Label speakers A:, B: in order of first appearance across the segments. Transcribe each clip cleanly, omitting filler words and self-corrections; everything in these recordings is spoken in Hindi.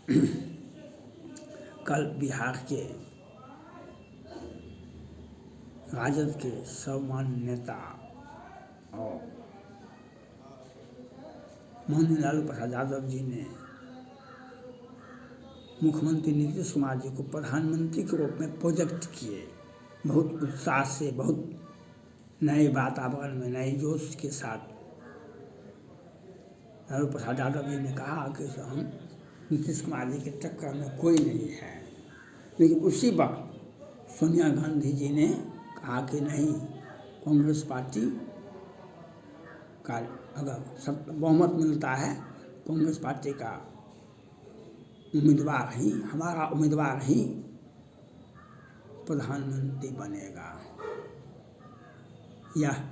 A: कल बिहार के राजद के सर्वमान्य नेता और माननीय लालू प्रसाद यादव जी ने मुख्यमंत्री नीतीश कुमार जी को प्रधानमंत्री के रूप में प्रोजेक्ट किए। बहुत उत्साह से, बहुत नए वातावरण में, नए जोश के साथ लालू प्रसाद यादव जी ने कहा कि हम नीतीश कुमार जी के टक्कर में कोई नहीं है। लेकिन उसी वक्त सोनिया गांधी जी ने कहा कि नहीं, कांग्रेस पार्टी का अगर बहुमत मिलता है, कांग्रेस पार्टी का उम्मीदवार ही, हमारा उम्मीदवार ही प्रधानमंत्री बनेगा। यह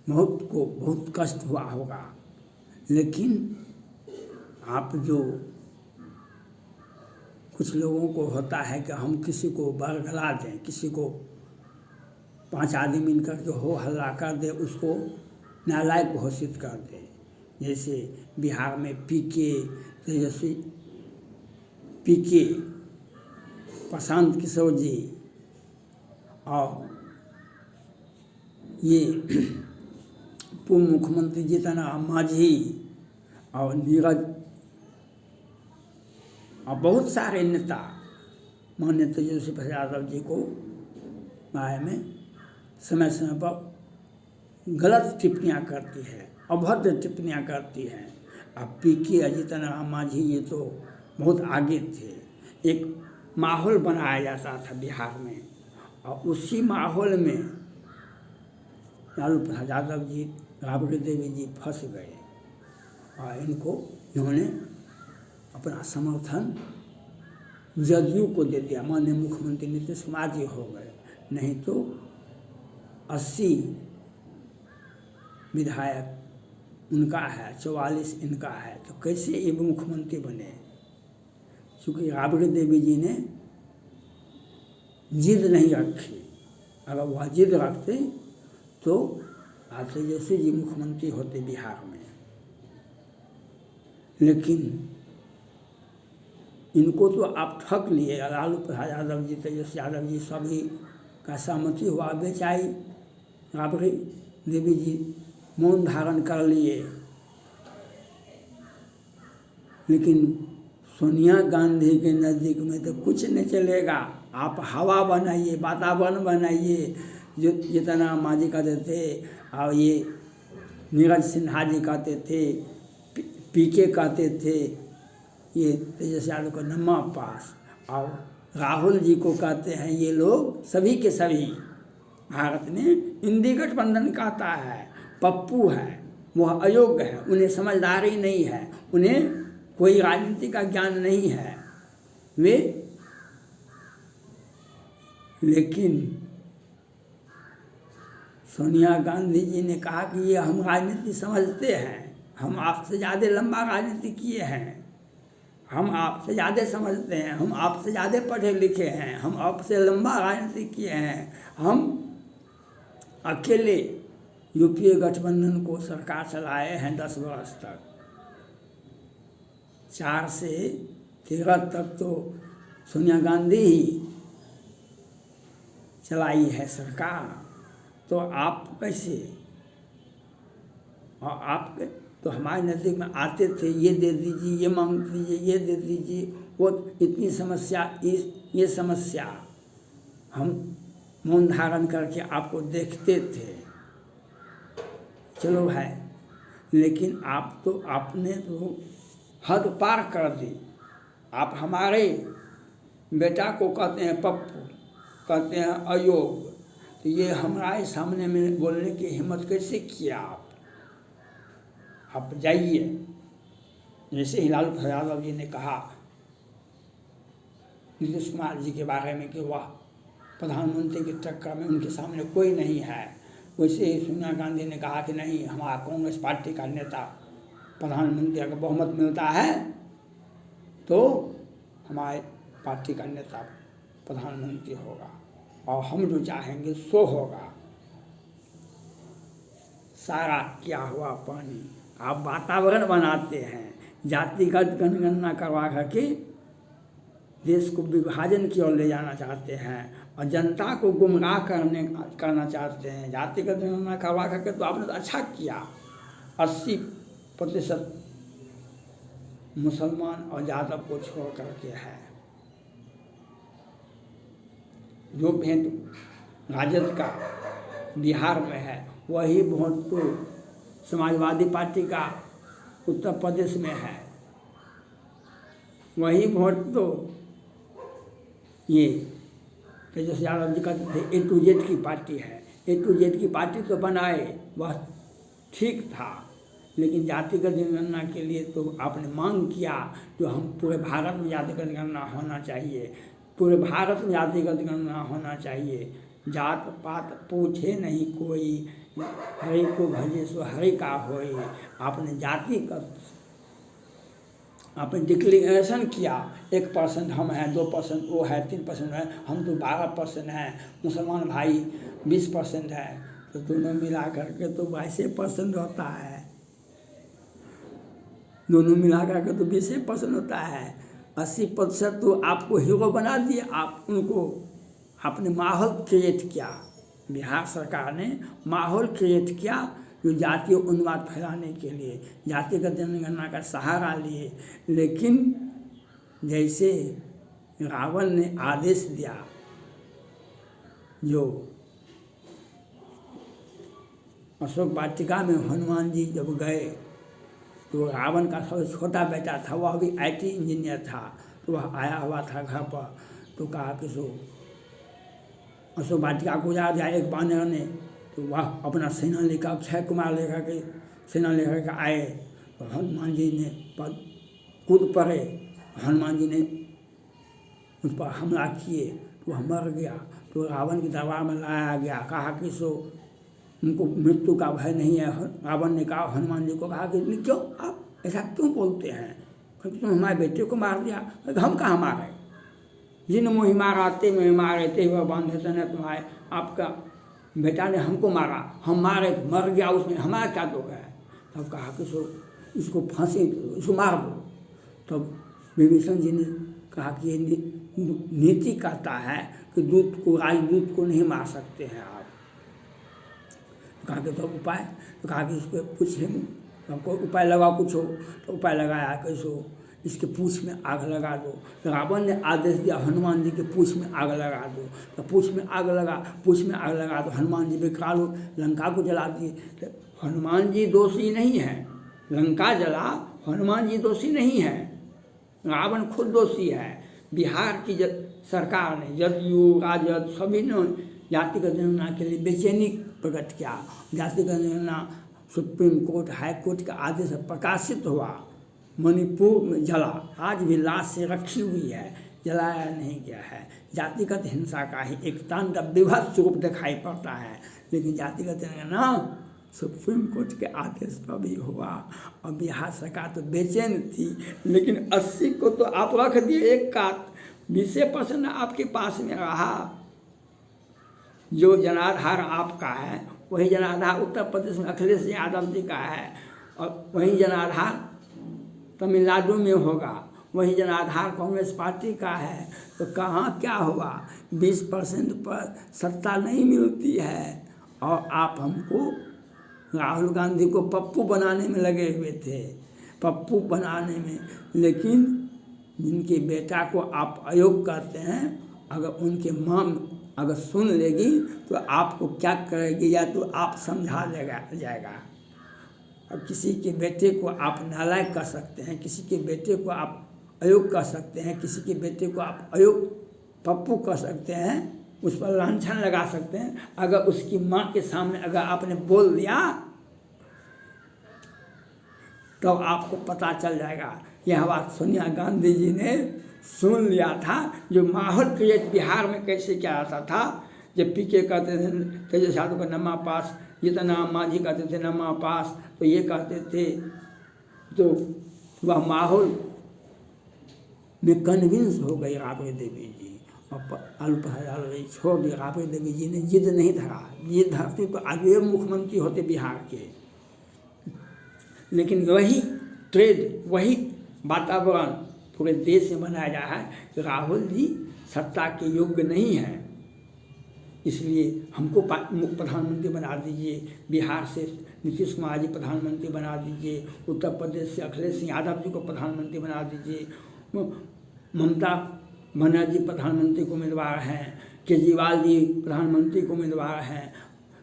A: बहुत कष्ट हुआ होगा, लेकिन आप जो कुछ लोगों को होता है कि हम किसी को बरगला दें, किसी को 5 आदमी मिलकर के हो हल्ला कर दे, उसको नालायक घोषित कर दे। जैसे बिहार में तेजस्वी पीके, प्रशांत किशोर जी और ये पूर्व मुख्यमंत्री जीतन राम मांझी और नीरज और बहुत सारे नेता माननीय तेजस्वी प्रसाद यादव जी को बारे में समय समय पर गलत टिप्पणियाँ करती है, अभद्र टिप्पणियाँ करती हैं। अब पीके, जीतन राम मांझी ये तो बहुत आगे थे। एक माहौल बनाया जाता था बिहार में, और उसी माहौल में लालू प्रसाद यादव जी, राबड़ी देवी जी फंस गए और इन्होंने अपना समर्थन जदयू को दे दिया। माननीय मुख्यमंत्री नीतीश कुमार जी हो गए, नहीं तो 80 विधायक उनका है, 44 इनका है, तो कैसे ये मुख्यमंत्री बने? क्योंकि राबड़ी देवी जी ने जिद नहीं रखी। अगर वह जिद रखते तो आज तेजस्वी जी मुख्यमंत्री होते बिहार में। लेकिन इनको तो आप ठग लिए। लालू प्रसाद यादव जी, तेजस्वी यादव जी सभी का सहमति हुआ, बेचाई राबड़ी देवी जी मौन धारण कर लिए। लेकिन सोनिया गांधी के नज़दीक में तो कुछ नहीं चलेगा। आप हवा बनाइए, वातावरण बनाइए। जो जीतन राम मांझी कहते थे और ये नीरज सिन्हा जी कहते थे, पीके कहते थे, ये तेजस्वी यादव को नम्मा पास, और राहुल जी को कहते हैं, ये लोग सभी के सभी भारत में इंडी गठबंधन कहता है। पप्पू है, वह अयोग्य है, उन्हें समझदारी नहीं है, उन्हें कोई राजनीति का ज्ञान नहीं है वे। लेकिन सोनिया गांधी जी ने कहा कि ये हम राजनीति समझते हैं, हम आपसे ज़्यादा लंबा राजनीति किए हैं, हम आपसे ज़्यादा समझते हैं, हम आपसे ज़्यादा पढ़े लिखे हैं, हम आपसे लंबा राजनीति किए हैं। हम अकेले यूपीए गठबंधन को सरकार चलाए हैं 10 वर्ष तक, 4 से 13 तक तो सोनिया गांधी ही चलाई है सरकार। तो आप कैसे? और आप तो हमारे नज़दीक में आते थे, ये दे दीजिए, ये मांग दीजिए, ये दे दीजिए, वो इतनी समस्या, ये समस्या, हम मौन धारण करके आपको देखते थे। चलो भाई, लेकिन आप तो आपने तो हद पार कर दी। आप हमारे बेटा को कहते हैं पप्पू, कहते हैं अयोग्य, तो ये हमारे सामने में बोलने की हिम्मत कैसे किया आप जाइए। जैसे ही लालू प्रसाद यादव जी ने कहा नीतीश कुमार जी के बारे में कि वह प्रधानमंत्री की टक्कर में उनके सामने कोई नहीं है, वैसे ही सोनिया गांधी ने कहा कि नहीं, हमारा कांग्रेस पार्टी का नेता प्रधानमंत्री अगर बहुमत मिलता है तो हमारे पार्टी का नेता प्रधानमंत्री होगा, और हम जो चाहेंगे सो होगा। सारा क्या हुआ पानी आप वातावरण बनाते हैं, जातिगत जनगणना करवा करके देश को विभाजन की ओर ले जाना चाहते हैं और जनता को गुमराह करना चाहते हैं। जातिगत जनगणना करवा करके तो आपने तो अच्छा किया, 80% मुसलमान और यादव को छोड़ करके है। जो भेंट राजद का बिहार में है वही वोट तो समाजवादी पार्टी का उत्तर प्रदेश में है, वही वोट तो ये तेजस्वी यादव जी कहते थे A to Z की पार्टी है। A to Z की पार्टी तो बनाए, वह ठीक था, लेकिन जातिगत जनगणना के लिए तो आपने मांग किया जो हम पूरे भारत में जातिगत जनगणना होना चाहिए, पूरे भारत में जातिगत जनगणना होना चाहिए। जात पात पूछे नहीं कोई, हरि को भजे सो हरि का होई। आपने जातिगत आपने डिक्लेरेशन किया, 1% हम हैं, 2% वो है, 3% है, हम तो 12% हैं, मुसलमान भाई 20% है, तो दोनों मिला करके तो 22% होता है, दोनों मिला करके तो 20% होता है। 80% तो आपको हीरो बना दिए, आप उनको आपने माहौल क्रिएट किया, बिहार सरकार ने माहौल क्रिएट किया जो जातीय उन्माद फैलाने के लिए जातिगत जनगणना का सहारा लिए। लेकिन जैसे रावण ने आदेश दिया, जो अशोक वाटिका में हनुमान जी जब गए तो रावण का सबसे छोटा बेटा था, वह भी IT इंजीनियर था, तो वह आया हुआ था घर पर, तो कहा कि सो अशोक वाटिका को जा दिया एक बानर ने, तो वह अपना सेना लेकर अक्षय कुमार लेकर के सेना लेकर के आए, तो हनुमान जी ने कूद पड़े, हनुमान जी ने उस पर हमला किए, तो वह मर गया। तो रावण के दरबार में लाया गया, कहा कि सो उनको मृत्यु का भय नहीं है। रावण ने कहा हनुमान जी को, कहा कि क्यों आप ऐसा क्यों बोलते हैं, तुम हमारे बेटे को मार दिया। हम कहाँ मारे, जिन मोहि मारा ते में मारे, ते वह बांधे तने तुम्हारे, आपका बेटा ने हमको मारा, हम मारे, मर गया, उसमें हमारा क्या दोष है। तब कहा कि सो इसको फांसी, इसको मार दो। तब विभीषण जी ने कहा कि ये नीति कहता है कि दूत को, राजदूत को नहीं मार सकते हैं आप। कहा कि तो उपाय, तो कहा कि इसको पूछे हमको उपाय लगाओ कुछ हो, तो उपाय लगाया कैसो, इसके पूँछ में आग लगा दो। तो रावण ने आदेश दिया हनुमान जी के पूँछ में आग लगा दो, तो पूँछ में आग लगा तो हनुमान जी विकराल हो लंका को जला दिए। तो हनुमान जी दोषी नहीं है, लंका जला हनुमान जी दोषी नहीं है, रावण खुद दोषी है। बिहार की सरकार ने, जदयू राजद सभी ने जातिगत जनगणना के लिए बेचैनी प्रकट किया। जातिगत जनगणना सुप्रीम कोर्ट, हाई कोर्ट का आदेश प्रकाशित हुआ, मणिपुर में जला, आज भी लाश से रखी हुई है, जलाया नहीं गया है। जातिगत हिंसा का ही एक तांडव विभत्स रूप दिखाई पड़ता है। लेकिन जातिगत जनगणना सुप्रीम कोर्ट के आदेश पर भी हुआ और बिहार सरकार तो बेचैन थी, लेकिन 80 को तो आप रख दिए, एक का 20% आपके पास में रहा। जो जनाधार आपका है वही जनाधार उत्तर प्रदेश में अखिलेश यादव जी का है, और वही जनाधार तमिलनाडु में होगा, वही जनाधार कांग्रेस पार्टी का है। तो कहाँ क्या हुआ, 20% पर सत्ता नहीं मिलती है। और आप हमको, राहुल गांधी को पप्पू बनाने में लगे हुए थे, पप्पू बनाने में। लेकिन जिनके बेटा को आप अयोग करते हैं, अगर उनके माँ अगर सुन लेगी तो आपको क्या करेगी, या तो आप समझा जाएगा। और किसी के बेटे को आप नालायक कर सकते हैं, किसी के बेटे को आप अयोग कर सकते हैं, किसी के बेटे को आप अयोग पप्पू कर सकते हैं, उस पर लांछन लगा सकते हैं। अगर उसकी माँ के सामने अगर आपने बोल दिया तो आपको पता चल जाएगा। यह बात सोनिया गांधी जी ने सुन लिया था, जो माहौल क्रिएट बिहार में कैसे क्या आता था। जब पीके कहते थे तेजस्वी यादव का नमा पास, जितना मांझी कहते थे नमा पास, तो ये कहते थे, तो वह माहौल में कन्विंस हो गई राबड़ी देवी जी, और आलू प्रसाद छोड़ दिया। राबड़ी देवी जी ने जिद नहीं धरा, जिद धरती तो आज ये मुख्यमंत्री होते बिहार के। लेकिन वही ट्रेड, वही वातावरण पूरे देश में बनाया जा रहा है कि राहुल जी सत्ता के योग्य नहीं हैं, इसलिए हमको प्रधानमंत्री बना दीजिए, बिहार से नीतीश कुमार जी प्रधानमंत्री बना दीजिए, उत्तर प्रदेश से अखिलेश यादव जी को प्रधानमंत्री बना दीजिए, ममता बनर्जी प्रधानमंत्री को उम्मीदवार हैं, केजरीवाल जी प्रधानमंत्री को उम्मीदवार हैं।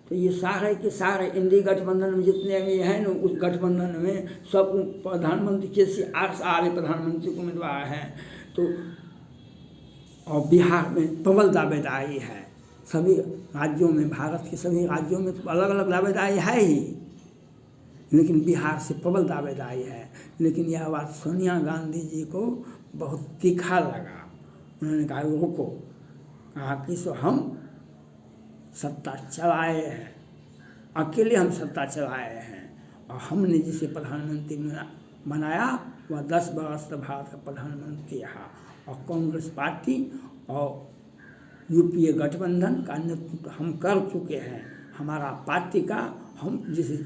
A: तो ये सारे के सारे इंडी गठबंधन में जितने भी हैं ना, उस गठबंधन में सब प्रधानमंत्री के सारे प्रधानमंत्री को उम्मीदवार हैं। तो और बिहार में प्रबल दावेदारी है, सभी राज्यों में, भारत के सभी राज्यों में तो अलग अलग दावेदारी है ही, लेकिन बिहार से प्रबल दावेदारी है। लेकिन यह बात सोनिया गांधी जी को बहुत तीखा लगा। उन्होंने कहा रुको, कहा कि सो हम सत्ता चलाए हैं, अकेले हम सत्ता चलाए हैं, और हमने जिसे प्रधानमंत्री बनाया वह 10 वर्ष तक भारत का प्रधानमंत्री रहा, और कांग्रेस पार्टी और यूपीए गठबंधन का नेतृत्व हम कर चुके हैं। हमारा पार्टी का हम जिसे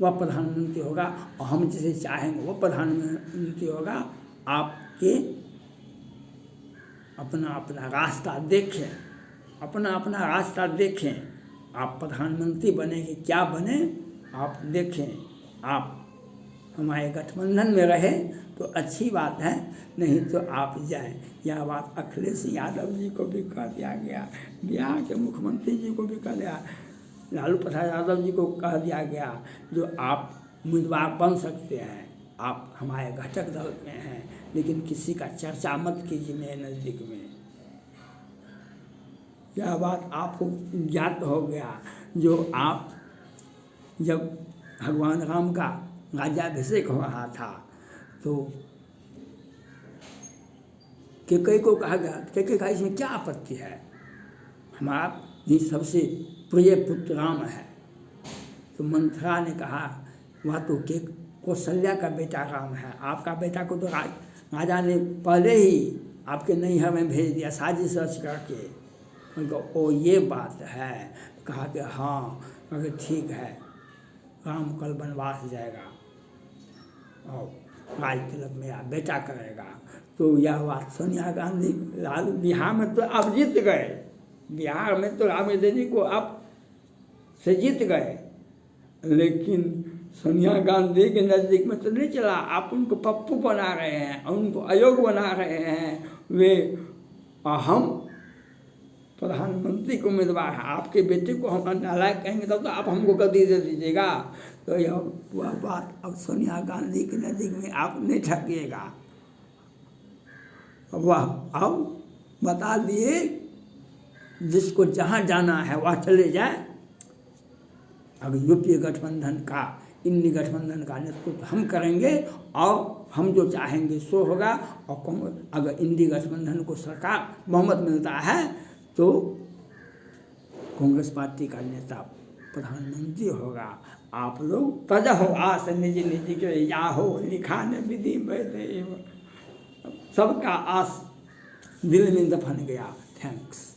A: वह प्रधानमंत्री होगा, और हम जिसे चाहेंगे वो प्रधानमंत्री होगा। आपके अपना अपना रास्ता देखें, अपना अपना रास्ता देखें, आप प्रधानमंत्री बने कि क्या बने आप देखें। आप हमारे गठबंधन में रहे तो अच्छी बात है, नहीं तो आप जाएं। यह बात अखिलेश यादव जी को भी कह दिया गया, बिहार के मुख्यमंत्री जी को भी कह दिया, लालू प्रसाद यादव जी को कह दिया गया, जो आप उम्मीदवार बन सकते हैं, आप हमारे घटक दल में हैं, लेकिन किसी का चर्चा मत कीजिए मेरे नज़दीक में। यह बात आपको ज्ञात हो गया। जो आप जब भगवान राम का राज्याभिषेक हो रहा था तो कैकेयी को कहा गया, कैकेयी कहा इसमें क्या आपत्ति है, हमारा ये सबसे प्रिय पुत्र राम है। तो मंथरा ने कहा वह तो कौशल्या का बेटा राम है, आपका बेटा को तो राजा ने पहले ही आपके नैहर में भेज दिया साजिश रच करके। उनको ओ ये बात है, कहा कि हाँ, अगर ठीक है, राम कल वनवास जाएगा और राज तिलक मेरा बेटा करेगा। तो यह बात सोनिया गांधी लालू बिहार में तो आप जीत गए, बिहार में तो राबड़ी देवी को आप से जीत गए, लेकिन सोनिया गांधी के नज़दीक में तो नहीं चला। आप उनको पप्पू बना रहे हैं, उनको अयोग्य बना रहे हैं। वे हम प्रधानमंत्री को उम्मीदवार है, आपके बेटे को हम नालायक कहेंगे तब तो आप हमको गद्दी दे दीजिएगा। तो यह वह बात अब सोनिया गांधी के नज़दीक में आप नहीं ठगिएगा। वह अब बता दिए, जिसको जहाँ जाना है वह चले जाए। अगर यूपीए गठबंधन का, इंडी गठबंधन का नेतृत्व हम करेंगे और हम जो चाहेंगे सो होगा। और अगर इंडी गठबंधन को सरकार बहुमत मिलता है तो कांग्रेस पार्टी का नेता प्रधानमंत्री होगा। आप लोग तज हो आस निजी निजी के या हो लिखा न विधि सबका आस दिल में दफन गया। थैंक्स।